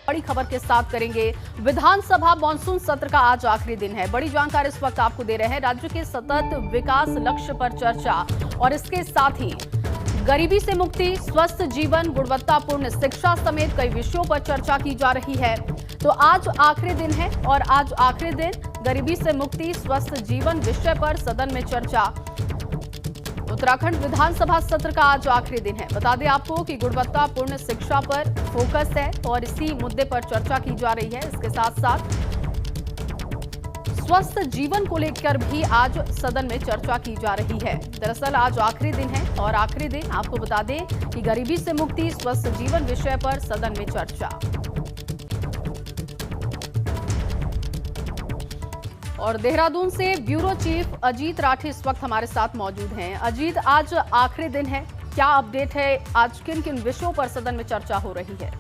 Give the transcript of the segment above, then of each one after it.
बड़ी खबर के साथ करेंगे। विधानसभा मानसून सत्र का आज आखिरी दिन है। बड़ी जानकारी इस वक्त आपको दे रहे हैं। राज्य के सतत विकास लक्ष्य पर चर्चा और इसके साथ ही गरीबी से मुक्ति, स्वस्थ जीवन, गुणवत्तापूर्ण शिक्षा समेत कई विषयों पर चर्चा की जा रही है। तो आज आखिरी दिन है और आज आखिरी दिन गरीबी से मुक्ति, स्वस्थ जीवन विषय पर सदन में चर्चा। उत्तराखंड विधानसभा सत्र का आज आखिरी दिन है। बता दें आपको कि गुणवत्तापूर्ण शिक्षा पर फोकस है और इसी मुद्दे पर चर्चा की जा रही है। इसके साथ साथ स्वस्थ जीवन को लेकर भी आज सदन में चर्चा की जा रही है। दरअसल आज आखिरी दिन है और आखिरी दिन आपको बता दें कि गरीबी से मुक्ति, स्वस्थ जीवन विषय पर सदन में चर्चा। और देहरादून से ब्यूरो चीफ अजीत राठी इस वक्त हमारे साथ मौजूद हैं। अजीत, आज आखिरी दिन है, क्या अपडेट है? आज किन किन विषयों पर सदन में चर्चा हो रही है?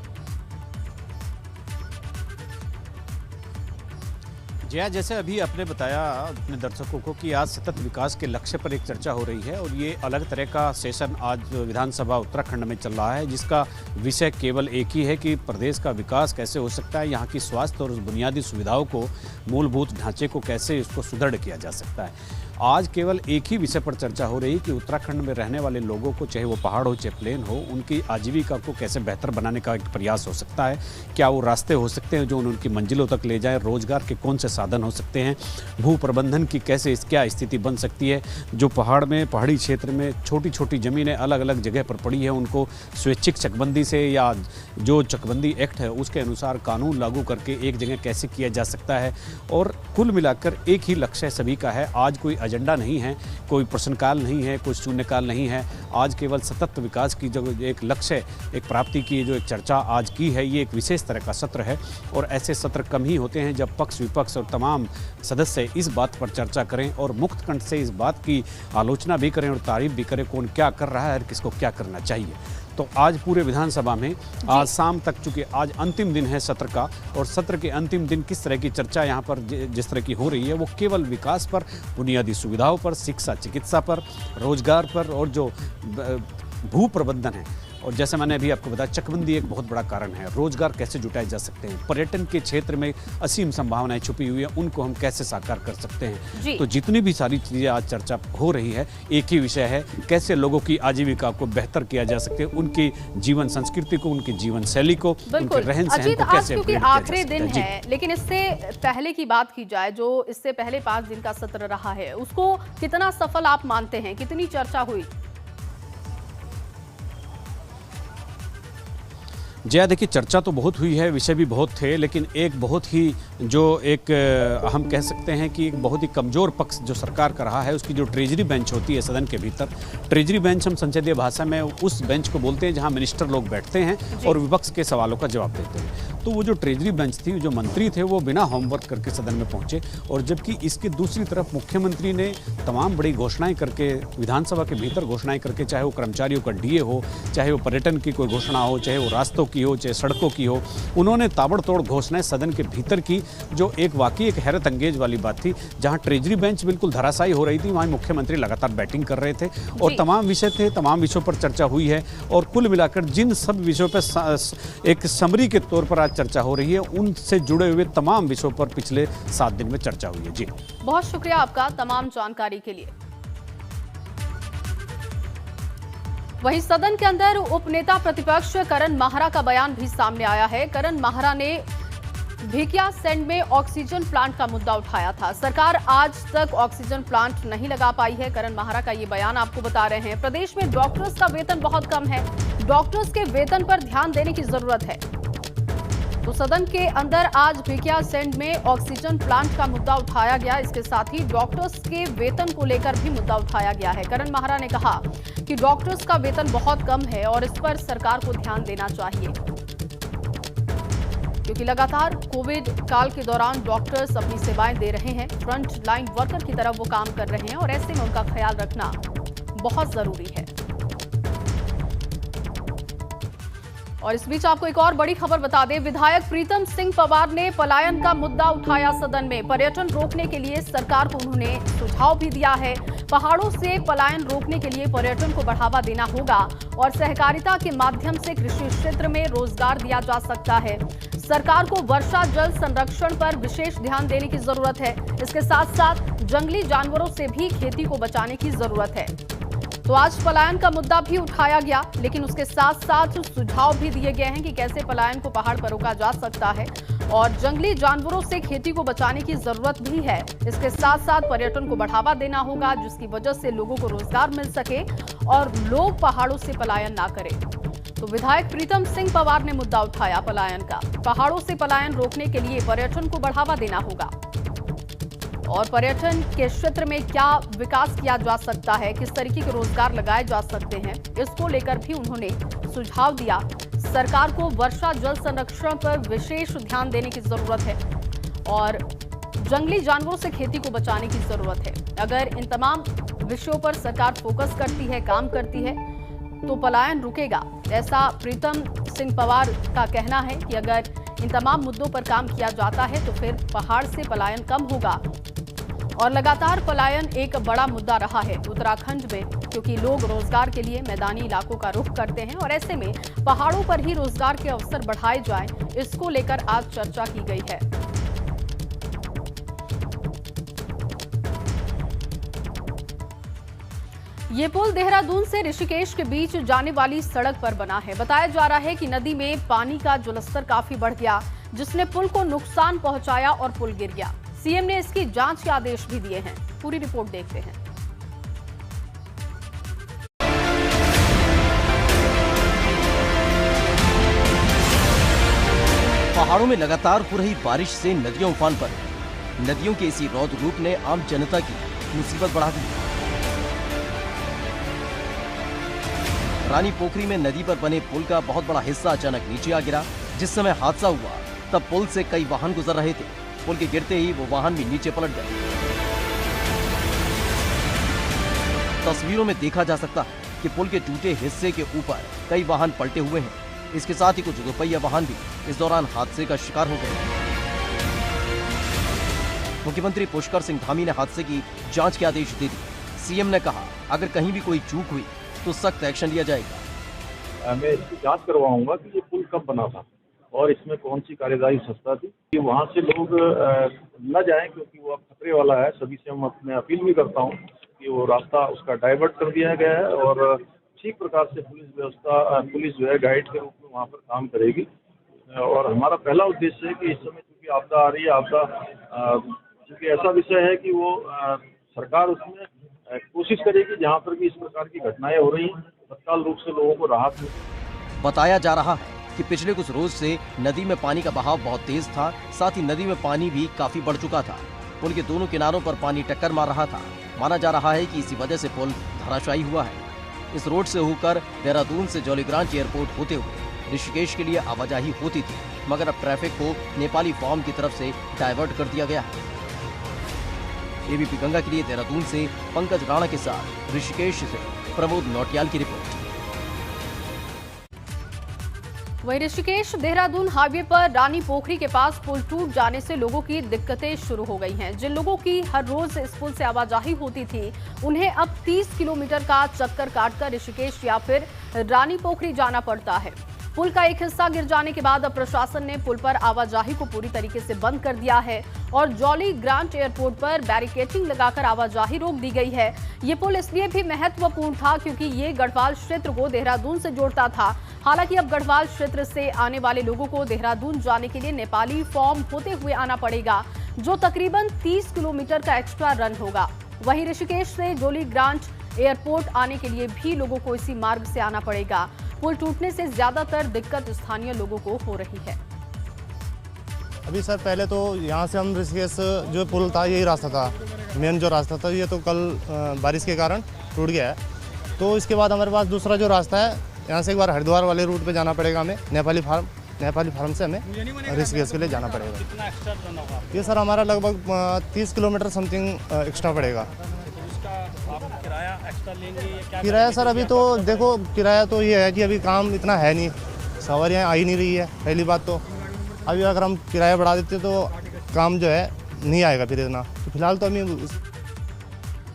जया, जैसे अभी आपने बताया अपने दर्शकों को कि आज सतत विकास के लक्ष्य पर एक चर्चा हो रही है और ये अलग तरह का सेशन आज विधानसभा उत्तराखंड में चल रहा है, जिसका विषय केवल एक ही है कि प्रदेश का विकास कैसे हो सकता है, यहाँ की स्वास्थ्य और बुनियादी सुविधाओं को, मूलभूत ढांचे को कैसे इसको सुदृढ़ किया जा सकता है। आज केवल एक ही विषय पर चर्चा हो रही है कि उत्तराखंड में रहने वाले लोगों को, चाहे वो पहाड़ हो चाहे प्लेन हो, उनकी आजीविका को कैसे बेहतर बनाने का एक प्रयास हो सकता है। क्या वो रास्ते हो सकते हैं जो उनकी मंजिलों तक ले जाए? रोजगार के कौन से साधन हो सकते हैं? भू प्रबंधन की कैसे क्या स्थिति बन सकती है? जो पहाड़ी क्षेत्र में छोटी छोटी ज़मीनें अलग अलग जगह पर पड़ी है, उनको स्वैच्छिक चकबंदी से या जो चकबंदी एक्ट है उसके अनुसार कानून लागू करके एक जगह कैसे किया जा सकता है। और कुल मिलाकर एक ही लक्ष्य सभी का है। आज कोई एजेंडा नहीं है, कोई प्रश्नकाल नहीं है, कोई शून्यकाल नहीं है। आज केवल सतत विकास की जो एक लक्ष्य, एक प्राप्ति की जो एक चर्चा आज की है, ये एक विशेष तरह का सत्र है। और ऐसे सत्र कम ही होते हैं जब पक्ष विपक्ष और तमाम सदस्य इस बात पर चर्चा करें और मुक्त कंठ से इस बात की आलोचना भी करें और तारीफ भी करें कौन क्या कर रहा है और किसको क्या करना चाहिए। तो आज पूरे विधानसभा में आज शाम तक, चूंकि आज अंतिम दिन है सत्र का, और सत्र के अंतिम दिन किस तरह की चर्चा यहाँ पर जिस तरह की हो रही है वो केवल विकास पर, बुनियादी सुविधाओं पर, शिक्षा चिकित्सा पर, रोजगार पर और जो भू प्रबंधन है। और जैसे मैंने अभी आपको बताया, चकबंदी एक बहुत बड़ा कारण है। रोजगार कैसे जुटाए जा सकते हैं, पर्यटन के क्षेत्र में असीम संभावनाएं छुपी हुई हैं, उनको हम कैसे साकार कर सकते हैं। तो जितनी भी सारी चीज़ें आज चर्चा हो रही है, एक ही विषय है, कैसे लोगों की आजीविका को बेहतर किया जा सकते हैं, उनकी जीवन संस्कृति को, उनकी जीवन शैली को, उनके रहन सहन को कैसे क्योंकि आखिरी दिन है। लेकिन इससे पहले की बात की जाए, जो इससे पहले 5 दिन का सत्र रहा है, उसको कितना सफल आप मानते हैं? कितनी चर्चा हुई? जया, देखिए, चर्चा तो बहुत हुई है, विषय भी बहुत थे, लेकिन एक बहुत ही जो एक हम कह सकते हैं कि एक बहुत ही कमज़ोर पक्ष जो सरकार का रहा है, उसकी जो ट्रेजरी बेंच होती है सदन के भीतर। ट्रेजरी बेंच हम संसदीय भाषा में उस बेंच को बोलते हैं जहां मिनिस्टर लोग बैठते हैं और विपक्ष के सवालों का जवाब देते हैं। तो वो जो ट्रेजरी बेंच थी, जो मंत्री थे, वो बिना होमवर्क करके सदन में पहुंचे। और जबकि इसके दूसरी तरफ मुख्यमंत्री ने तमाम बड़ी घोषणाएं करके, विधानसभा के भीतर घोषणाएं करके, चाहे वो कर्मचारियों का डीए हो, चाहे वो पर्यटन की कोई घोषणा हो, चाहे वो रास्तों की हो, चाहे सड़कों की हो, उन्होंने ताबड़तोड़ घोषणाएं सदन के भीतर की, जो एक वाकई एक हैरत अंगेज वाली बात थी। जहां ट्रेजरी बेंच बिल्कुल धराशायी हो रही थी, वहां मुख्यमंत्री लगातार बैटिंग कर रहे थे और तमाम विषय थे, तमाम विषयों पर चर्चा हुई है। और कुल मिलाकर जिन सब विषयों पर एक समरी के तौर पर आज चर्चा हो रही है, उनसे जुड़े हुए तमाम विषयों पर पिछले 7 दिन में चर्चा हुई है। जी, बहुत शुक्रिया आपका तमाम जानकारी के लिए। वहीं सदन के अंदर उपनेता प्रतिपक्ष करण माहरा का बयान भी सामने आया है। करण माहरा ने भिकियासैंड में ऑक्सीजन प्लांट का मुद्दा उठाया था। सरकार आज तक ऑक्सीजन प्लांट नहीं लगा पाई है। करण माहरा का ये बयान आपको बता रहे हैं। प्रदेश में डॉक्टर्स का वेतन बहुत कम है, डॉक्टर्स के वेतन पर ध्यान देने की जरूरत है। तो सदन के अंदर आज भिकियासैंड में ऑक्सीजन प्लांट का मुद्दा उठाया गया। इसके साथ ही डॉक्टर्स के वेतन को लेकर भी मुद्दा उठाया गया है। करण माहरा ने कहा कि डॉक्टर्स का वेतन बहुत कम है और इस पर सरकार को ध्यान देना चाहिए, क्योंकि लगातार कोविड काल के दौरान डॉक्टर्स अपनी सेवाएं दे रहे हैं, फ्रंट लाइन वर्कर की तरह वो काम कर रहे हैं और ऐसे में उनका ख्याल रखना बहुत जरूरी है। और इस बीच आपको एक और बड़ी खबर बता दें, विधायक प्रीतम सिंह पवार ने पलायन का मुद्दा उठाया सदन में। पर्यटन रोकने के लिए सरकार को उन्होंने सुझाव भी दिया है। पहाड़ों से पलायन रोकने के लिए पर्यटन को बढ़ावा देना होगा और सहकारिता के माध्यम से कृषि क्षेत्र में रोजगार दिया जा सकता है। सरकार को वर्षा जल संरक्षण पर विशेष ध्यान देने की जरूरत है। इसके साथ साथ जंगली जानवरों से भी खेती को बचाने की जरूरत है। तो आज पलायन का मुद्दा भी उठाया गया, लेकिन उसके साथ साथ सुझाव भी दिए गए हैं कि कैसे पलायन को पहाड़ पर रोका जा सकता है और जंगली जानवरों से खेती को बचाने की जरूरत भी है। इसके साथ साथ पर्यटन को बढ़ावा देना होगा, जिसकी वजह से लोगों को रोजगार मिल सके और लोग पहाड़ों से पलायन ना करें। तो विधायक प्रीतम सिंह पवार ने मुद्दा उठाया पलायन का। पहाड़ों से पलायन रोकने के लिए पर्यटन को बढ़ावा देना होगा और पर्यटन के क्षेत्र में क्या विकास किया जा सकता है, किस तरीके के रोजगार लगाए जा सकते हैं, इसको लेकर भी उन्होंने सुझाव दिया। सरकार को वर्षा जल संरक्षण पर विशेष ध्यान देने की जरूरत है और जंगली जानवरों से खेती को बचाने की जरूरत है। अगर इन तमाम विषयों पर सरकार फोकस करती है, काम करती है, तो पलायन रुकेगा। ऐसा प्रीतम सिंह पवार का कहना है कि अगर इन तमाम मुद्दों पर काम किया जाता है तो फिर पहाड़ से पलायन कम होगा। और लगातार पलायन एक बड़ा मुद्दा रहा है उत्तराखंड में, क्योंकि लोग रोजगार के लिए मैदानी इलाकों का रुख करते हैं और ऐसे में पहाड़ों पर ही रोजगार के अवसर बढ़ाए जाएं, इसको लेकर आज चर्चा की गई है। ये पुल देहरादून से ऋषिकेश के बीच जाने वाली सड़क पर बना है। बताया जा रहा है कि नदी में पानी का जलस्तर काफी बढ़ गया, जिसने पुल को नुकसान पहुंचाया और पुल गिर गया। सीएम ने इसकी जांच के आदेश भी दिए हैं। पूरी रिपोर्ट देखते हैं। पहाड़ों में लगातार हो रही बारिश से नदियां उफान पर हैं। नदियों के इसी रौद्र रूप ने आम जनता की मुसीबत बढ़ा दी। रानी पोखरी में नदी पर बने पुल का बहुत बड़ा हिस्सा अचानक नीचे आ गिरा। जिस समय हादसा हुआ तब पुल से कई वाहन गुजर रहे थे। पुल के गिरते ही वो वाहन भी नीचे पलट गए। तस्वीरों में देखा जा सकता है कि पुल के टूटे हिस्से के ऊपर कई वाहन पलटे हुए हैं। इसके साथ ही कुछ दोपहिया वाहन भी इस दौरान हादसे का शिकार हो गए। मुख्यमंत्री पुष्कर सिंह धामी ने हादसे की जांच के आदेश दे दिए। सीएम ने कहा, अगर कहीं भी कोई चूक हुई तो सख्त एक्शन लिया जाएगा। मैं इसकी जांच करवाऊंगा कि ये पुल कब बना था और इसमें कौन सी कार्यदायी संस्था थी कि वहाँ से लोग न जाएं, क्योंकि वो अब खतरे वाला है। सभी से मैं अपील भी करता हूँ कि वो रास्ता उसका डाइवर्ट कर दिया गया है और ठीक प्रकार से पुलिस जो है गाइड के रूप में वहाँ पर काम करेगी। और हमारा पहला उद्देश्य है कि इस समय चूँकि आपदा आ रही है, आपदा चूँकि ऐसा विषय है कि वो सरकार उसमें कोशिश करेगी जहाँ पर भी इस प्रकार की घटनाएं हो रही हैं तत्काल रूप से लोगों को राहत मिले। बताया जा रहा है कि पिछले कुछ रोज से नदी में पानी का बहाव बहुत तेज था। साथ ही नदी में पानी भी काफी बढ़ चुका था। पुल के दोनों किनारों पर पानी टक्कर मार रहा था। माना जा रहा है कि इसी वजह से पुल धराशायी हुआ है। इस रोड से होकर देहरादून से जौलीग्रांट एयरपोर्ट होते हुए ऋषिकेश के लिए आवाजाही होती थी, मगर अब ट्रैफिक को नेपाली फॉर्म की तरफ से डाइवर्ट कर दिया गया है। एबीपी गंगा के लिए देहरादून से पंकज राणा के साथ ऋषिकेश से प्रमोद नौटियाल की रिपोर्ट। वहीं ऋषिकेश देहरादून हाईवे पर रानी पोखरी के पास पुल टूट जाने से लोगों की दिक्कतें शुरू हो गई हैं। जिन लोगों की हर रोज इस पुल से आवाजाही होती थी, उन्हें अब 30 किलोमीटर का चक्कर काटकर ऋषिकेश या फिर रानी पोखरी जाना पड़ता है। पुल का एक हिस्सा गिर जाने के बाद अब प्रशासन ने पुल पर आवाजाही को पूरी तरीके से बंद कर दिया है और जौलीग्रांट एयरपोर्ट पर बैरिकेडिंग लगाकर आवाजाही रोक दी गई है। ये पुल इसलिए भी महत्वपूर्ण था क्योंकि ये गढ़वाल क्षेत्र को देहरादून से जोड़ता था। हालांकि अब गढ़वाल क्षेत्र से आने वाले लोगों को देहरादून जाने के लिए नेपाली फॉर्म होते हुए आना पड़ेगा, जो तकरीबन 30 किलोमीटर का एक्स्ट्रा रन होगा। वहीं ऋषिकेश से जौलीग्रांट एयरपोर्ट आने के लिए भी लोगों को इसी मार्ग से आना पड़ेगा। पुल टूटने से ज्यादातर दिक्कत स्थानीय लोगों को हो रही है। अभी सर पहले तो यहाँ से हम ऋषिकेश जो पुल था यही रास्ता था, मेन जो रास्ता था, ये तो कल बारिश के कारण टूट गया है। तो इसके बाद हमारे पास दूसरा जो रास्ता है, यहाँ से एक बार हरिद्वार वाले रूट पे जाना पड़ेगा हमें। नेपाली फार्म से हमें ऋषिकेश के लिए जाना पड़ेगा। कितना एक्स्ट्रा रन होगा? ये सर हमारा लगभग 30 किलोमीटर समथिंग एक्स्ट्रा पड़ेगा। आप किराया एक्स्ट्रा लेंगे या क्या? किराया सर अभी तो देखो, किराया तो ये है कि अभी काम इतना है नहीं, सवारियाँ आ ही नहीं रही है पहली बात तो। अभी अगर हम किराया बढ़ा देते तो काम जो है नहीं आएगा फिर इतना, तो फिलहाल तो हमें।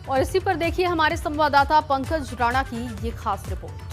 और इसी पर देखिए हमारे संवाददाता पंकज राणा की ये खास रिपोर्ट।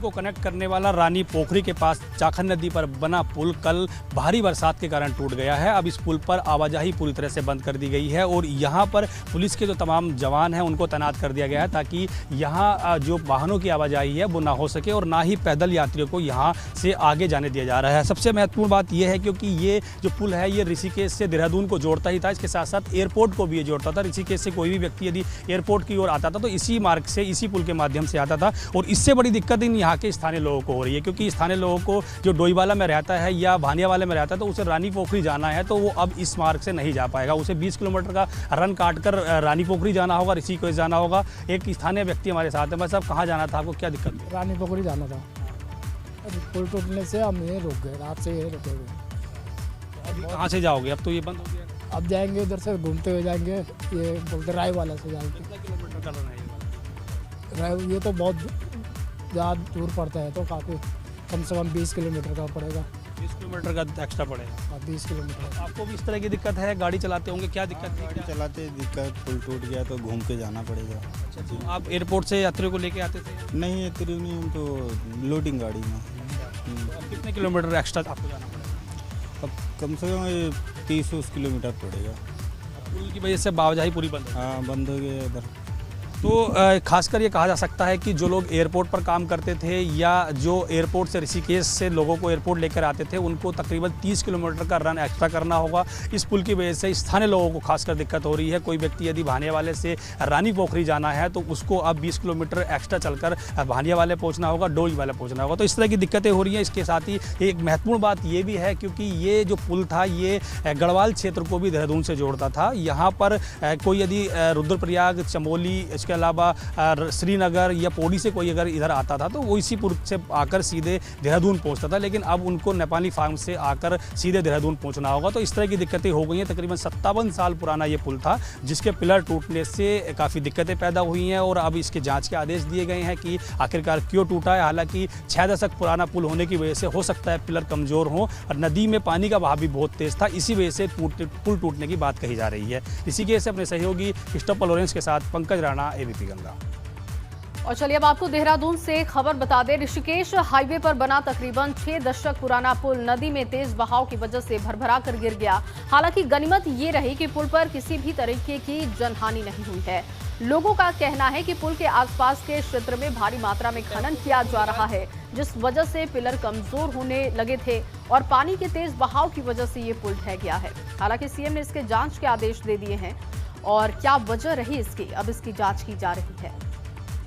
को कनेक्ट करने वाला रानी पोखरी के पास चाखन नदी पर बना पुल कल भारी बरसात के कारण टूट गया है। अब इस पुल पर आवाजाही पूरी तरह से बंद कर दी गई है और यहाँ पर पुलिस के जो तमाम जवान हैं उनको तैनात कर दिया गया है ताकि यहाँ जो वाहनों की आवाजाही है वो ना हो सके और ना ही पैदल यात्रियों को यहाँ से आगे जाने दिया जा रहा है। सबसे महत्वपूर्ण बात यह है क्योंकि ये जो पुल है ये ऋषिकेश से देहरादून को जोड़ता ही था, इसके साथ साथ एयरपोर्ट को भी ये जोड़ता था। ऋषिकेश से कोई भी व्यक्ति यदि एयरपोर्ट की ओर आता था तो इसी मार्ग से, इसी पुल के माध्यम से आता था और इससे बड़ी दिक्कत इन यहाँ के स्थानीय लोगों को हो रही है क्योंकि स्थानीय लोगों को जो डोईवाला में रहता है या भानियावाला में रहता है तो उसे रानी पोखरी जाना है तो वो अब इस मार्ग से नहीं जा पाएगा। उसे 20 किलोमीटर का रन काटकर रानी पोखरी जाना होगा, ऋषिकेश जाना होगा। एक स्थानीय व्यक्ति हमारे साथ है। मैं साहब कहाँ जाना था, आपको क्या दिक्कत थी? रानी पोखरी जाना था। पुल टूटने से हम यहीं रुक गए, रात से यहीं रुके हुए। अभी कहाँ से जाओगे? अब तो ये बंद हो गया। अब जाएंगे उधर से घूमते हुए जाएंगे, ये बोलते राय वाला से जाएंगे। कितना किलोमीटर का रन है? राय ये तो बहुत ज़्यादा दूर पड़ता है, तो काफ़ी कम से कम 20 किलोमीटर का पड़ेगा। 20 किलोमीटर का एक्स्ट्रा पड़ेगा। 20 किलोमीटर। आपको भी इस तरह की दिक्कत है? गाड़ी चलाते होंगे, क्या दिक्कत है? गाड़ी चलाते दिक्कत, पुल टूट गया तो घूम के जाना पड़ेगा। अच्छा, तो आप एयरपोर्ट से यात्रियों को लेके आते थे? नहीं इतनी नहीं, हम तो लोडिंग गाड़ी में। तो अब कितने किलोमीटर एक्स्ट्रा आपको जाना पड़ेगा? अब कम से कम 30 किलोमीटर पड़ेगा। पुल की वजह से आवाजाही पूरी बंद है। हाँ बंद हो गया इधर। तो खासकर ये कहा जा सकता है कि जो लोग एयरपोर्ट पर काम करते थे या जो एयरपोर्ट से ऋषिकेश से लोगों को एयरपोर्ट लेकर आते थे उनको तकरीबन 30 किलोमीटर का रन एक्स्ट्रा करना होगा। इस पुल की वजह से स्थानीय लोगों को खासकर दिक्कत हो रही है। कोई व्यक्ति यदि भानियावाले से रानी पोखरी जाना है तो उसको अब 20 किलोमीटर एक्स्ट्रा चलकर भानियावाले पहुँचना होगा, डोईवाले पहुँचना होगा। तो इस तरह की दिक्कतें हो रही हैं। इसके साथ ही एक महत्वपूर्ण बात ये भी है क्योंकि ये जो पुल था ये गढ़वाल क्षेत्र को भी देहरादून से जोड़ता था। यहाँ पर कोई यदि रुद्रप्रयाग, चमोली, इसके अलावा श्रीनगर या पौड़ी से कोई अगर इधर आता था तो वो इसी पुल से आकर सीधे देहरादून पहुंचता था, लेकिन अब उनको नेपाली फार्म से आकर सीधे देहरादून पहुंचना होगा। तो इस तरह की दिक्कतें हो गई हैं। तकरीबन 57 साल पुराना ये पुल था जिसके पिलर टूटने से काफ़ी दिक्कतें पैदा हुई हैं और अब इसके जाँच के आदेश दिए गए हैं कि आखिरकार क्यों टूटा है। हालांकि 6 दशक पुराना पुल होने की वजह से हो सकता है पिलर कमज़ोर हो और नदी में पानी का बहाव भी बहुत तेज़ था, इसी वजह से पुल टूटने की बात कही जा रही है। ऋषिकेश से अपने सहयोगी क्रिस्टोफर लॉरेंस के साथ पंकज राणा, एबीपी गंगा। और चलिए अब आपको देहरादून से खबर बता दें। ऋषिकेश हाईवे पर बना तकरीबन 6 दशक पुराना पुल नदी में तेज बहाव की वजह से भरभरा कर गिर गया। हालांकि गनीमत ये रही कि पुल पर किसी भी तरीके की जनहानि नहीं हुई है। लोगों का कहना है कि पुल के आसपास के क्षेत्र में भारी मात्रा में खनन किया जा रहा है, जिस वजह से पिलर कमजोर होने लगे थे और पानी के तेज बहाव की वजह से ये पुल ढह गया है। हालांकि सीएम ने इसके जांच के आदेश दे दिए हैं और क्या वजह रही इसकी, अब इसकी जांच की जा रही है।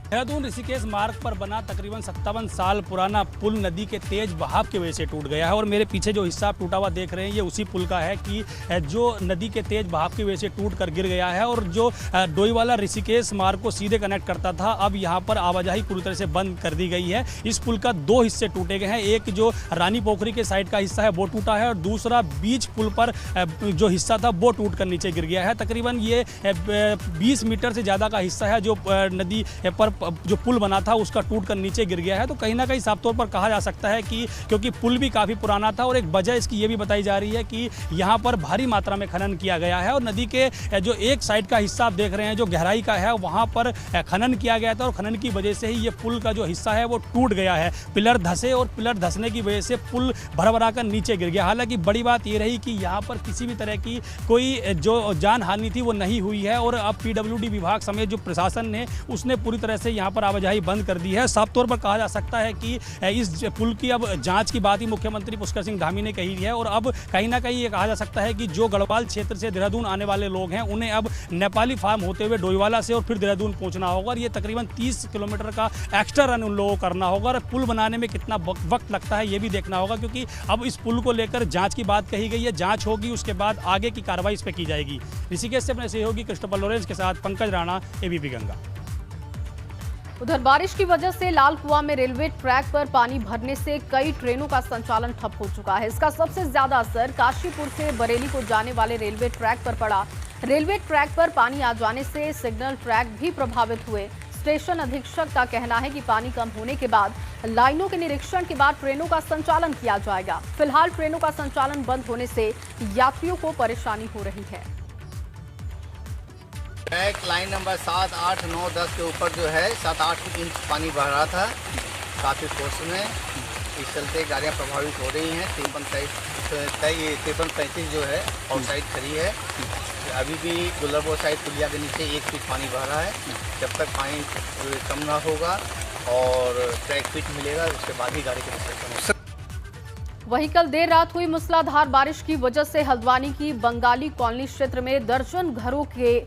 देहरादून ऋषिकेश मार्ग पर बना तकरीबन 57 साल पुराना पुल नदी के तेज बहाव की वजह से टूट गया है और मेरे पीछे जो हिस्सा टूटा हुआ देख रहे हैं ये उसी पुल का है कि जो नदी के तेज बहाव की वजह से टूट कर गिर गया है और जो डोईवाला ऋषिकेश मार्ग को सीधे कनेक्ट करता था अब यहाँ पर आवाजाही पूरी तरह से बंद कर दी गई है। इस पुल का 2 हिस्से टूटे गए हैं। एक जो रानी पोखरी के साइड का हिस्सा है वो टूटा है और दूसरा बीच पुल पर जो हिस्सा था वो टूट कर नीचे गिर गया है। तकरीबन ये 20 मीटर से ज़्यादा का हिस्सा है जो नदी पर जो पुल बना था उसका टूट कर नीचे गिर गया है। तो कहीं ना कहीं साफ तौर पर कहा जा सकता है कि क्योंकि पुल भी काफ़ी पुराना था और एक वजह इसकी ये भी बताई जा रही है कि यहाँ पर भारी मात्रा में खनन किया गया है और नदी के जो एक साइड का हिस्सा आप देख रहे हैं जो गहराई का है वहाँ पर खनन किया गया था और खनन की वजह से ही ये पुल का जो हिस्सा है वो टूट गया है। पिलर धंसे और पिलर धंसने की वजह से पुल भरभरा कर नीचे गिर गया। हालांकि बड़ी बात ये रही कि यहाँ पर किसी भी तरह की कोई जो जान हानि थी वो नहीं हुई है और अब PWD विभाग समेत जो प्रशासन ने उसने पूरी तरह से यहाँ पर आवाजाही बंद कर दी है। साफ तौर पर कहा जा सकता है कि इस पुल की अब जांच की बात ही मुख्यमंत्री पुष्कर सिंह धामी ने कही है और अब कहीं ना कहीं ये कहा जा सकता है कि जो गढ़वाल क्षेत्र से देहरादून आने वाले लोग हैं उन्हें अब नेपाली फार्म होते हुए डोईवाला से और फिर देहरादून पहुंचना होगा और ये तकरीबन 30 किलोमीटर का एक्स्ट्रा रन उन लोगों को करना होगा और पुल बनाने में कितना वक्त लगता है ये भी देखना होगा क्योंकि अब इस पुल को लेकर जाँच की बात कही गई है। जाँच होगी उसके बाद आगे की कार्रवाई इस पर की जाएगी। ऋषिकेश से अपने सहयोगी क्रिस्टोफर लॉरेंस के साथ पंकज राणा, एबीपी गंगा। उधर बारिश की वजह से लाल कुआं में रेलवे ट्रैक पर पानी भरने से कई ट्रेनों का संचालन ठप हो चुका है। इसका सबसे ज्यादा असर काशीपुर से बरेली को जाने वाले रेलवे ट्रैक पर पड़ा। रेलवे ट्रैक पर पानी आ जाने से सिग्नल ट्रैक भी प्रभावित हुए। स्टेशन अधीक्षक का कहना है कि पानी कम होने के बाद लाइनों के निरीक्षण के बाद ट्रेनों का संचालन किया जाएगा। फिलहाल ट्रेनों का संचालन बंद होने से यात्रियों को परेशानी हो रही है। ट्रैक लाइन नंबर 7, 8, 9, 10 के ऊपर जो है 7-8 इंच पानी बह रहा था काफ़ी फोर्स में। इस चलते गाड़ियाँ प्रभावित हो रही हैं। 53-35 जो है आउट साइड खड़ी है। अभी भी गुलरबो साइड पुलिया के नीचे 1 फीट पानी बह रहा है। जब तक पानी कम ना होगा और ट्रैक फिट मिलेगा उसके बाद ही गाड़ी के रिसेप्शन हो। वहीं कल देर रात हुई मूसलाधार बारिश की वजह से हल्द्वानी की बंगाली कॉलोनी क्षेत्र में दर्जन घरों के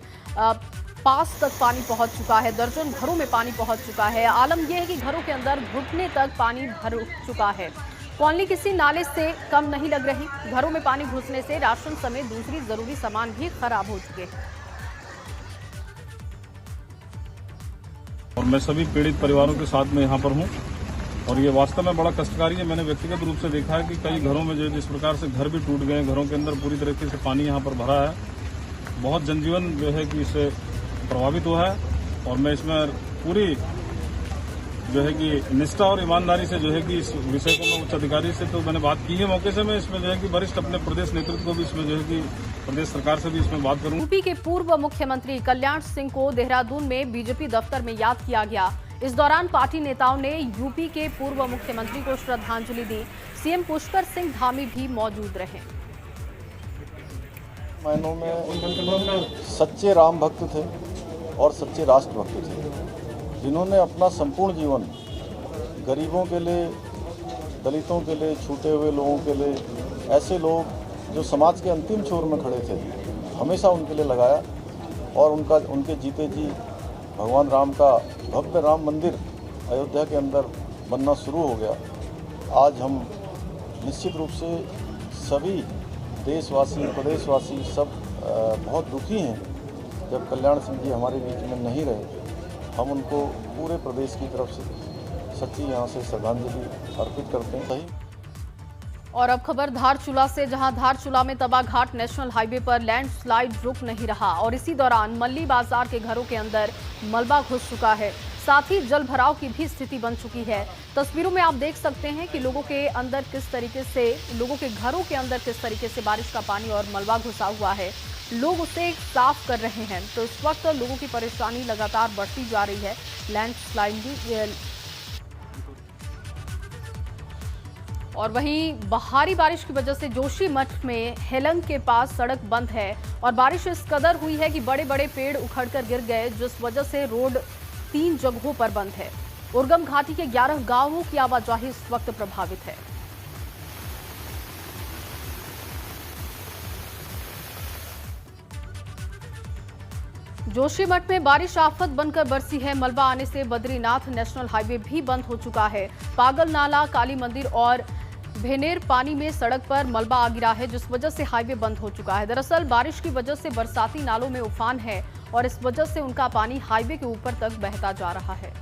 पास तक पानी पहुंच चुका है। दर्जन घरों में पानी पहुंच चुका है। आलम यह है कि घरों के अंदर घुटने तक पानी भर चुका है। कॉलोनी किसी नाले से कम नहीं लग रही। घरों में पानी घुसने से राशन समेत दूसरी जरूरी सामान भी खराब हो चुके हैं। और मैं सभी पीड़ित परिवारों के साथ में यहाँ पर हूँ और ये वास्तव में बड़ा कष्टकारी है। मैंने व्यक्तिगत रूप से देखा है कि कई घरों में जो जिस प्रकार से घर भी टूट गए, घरों के अंदर पूरी तरीके से पानी यहाँ पर भरा है। बहुत जनजीवन जो है कि इससे प्रभावित हुआ है और मैं इसमें पूरी जो है कि निष्ठा और ईमानदारी से जो है कि इस विषय को मैं उच्च अधिकारी से तो मैंने बात की है मौके से। मैं इसमें जो है कि वरिष्ठ अपने प्रदेश नेतृत्व को भी इसमें जो है कि प्रदेश सरकार से भी इसमें बात करूंगा। यूपी के पूर्व मुख्यमंत्री कल्याण सिंह को देहरादून में बीजेपी दफ्तर में याद किया गया। इस दौरान पार्टी नेताओं ने यूपी के पूर्व मुख्यमंत्री को श्रद्धांजलि दी। सीएम पुष्कर सिंह धामी भी मौजूद रहे। मायनों में सच्चे राम भक्त थे और सच्चे राष्ट्र भक्त थे, जिन्होंने अपना संपूर्ण जीवन गरीबों के लिए, दलितों के लिए, छूटे हुए लोगों के लिए, ऐसे लोग जो समाज के अंतिम छोर में खड़े थे, हमेशा उनके लिए लगाया। और उनके जीते जी भगवान राम का भव्य राम मंदिर अयोध्या के अंदर बनना शुरू हो गया। आज हम निश्चित रूप से सभी देशवासी, प्रदेशवासी सब बहुत दुखी हैं जब कल्याण सिंह जी हमारे बीच में नहीं रहे। हम उनको पूरे प्रदेश की तरफ से सच्ची यहाँ से श्रद्धांजलि अर्पित करते हैं। सही। और अब खबर धारचूला से, जहां धारचूला में तबाघाट नेशनल हाईवे पर लैंडस्लाइड रुक नहीं रहा और इसी दौरान मल्ली बाजार के घरों के अंदर मलबा घुस चुका है। साथ ही जल भराव की भी स्थिति बन चुकी है। तस्वीरों में आप देख सकते हैं कि लोगों के अंदर किस तरीके से, लोगों के घरों के अंदर किस तरीके से बारिश का पानी और मलबा घुसा हुआ है। लोग उसे साफ कर रहे हैं। तो इस वक्त लोगों की परेशानी लगातार बढ़ती जा रही है। लैंडस्लाइड और वहीं भारी बारिश की वजह से जोशीमठ में हेलंग के पास सड़क बंद है और बारिश इस कदर हुई है कि बड़े बड़े पेड़ उखड़कर गिर गए, जिस वजह से रोड 3 जगहों पर बंद है। उर्गम घाटी के 11 गांवों की आवाजाही इस वक्त प्रभावित है। जोशीमठ में बारिश आफत बनकर बरसी है। मलबा आने से बद्रीनाथ नेशनल हाईवे भी बंद हो चुका है। पागल नाला, काली मंदिर और भेनेर पानी में सड़क पर मलबा आ गिरा है, जिस वजह से हाईवे बंद हो चुका है। दरअसल बारिश की वजह से बरसाती नालों में उफान है और इस वजह से उनका पानी हाईवे के ऊपर तक बहता जा रहा है।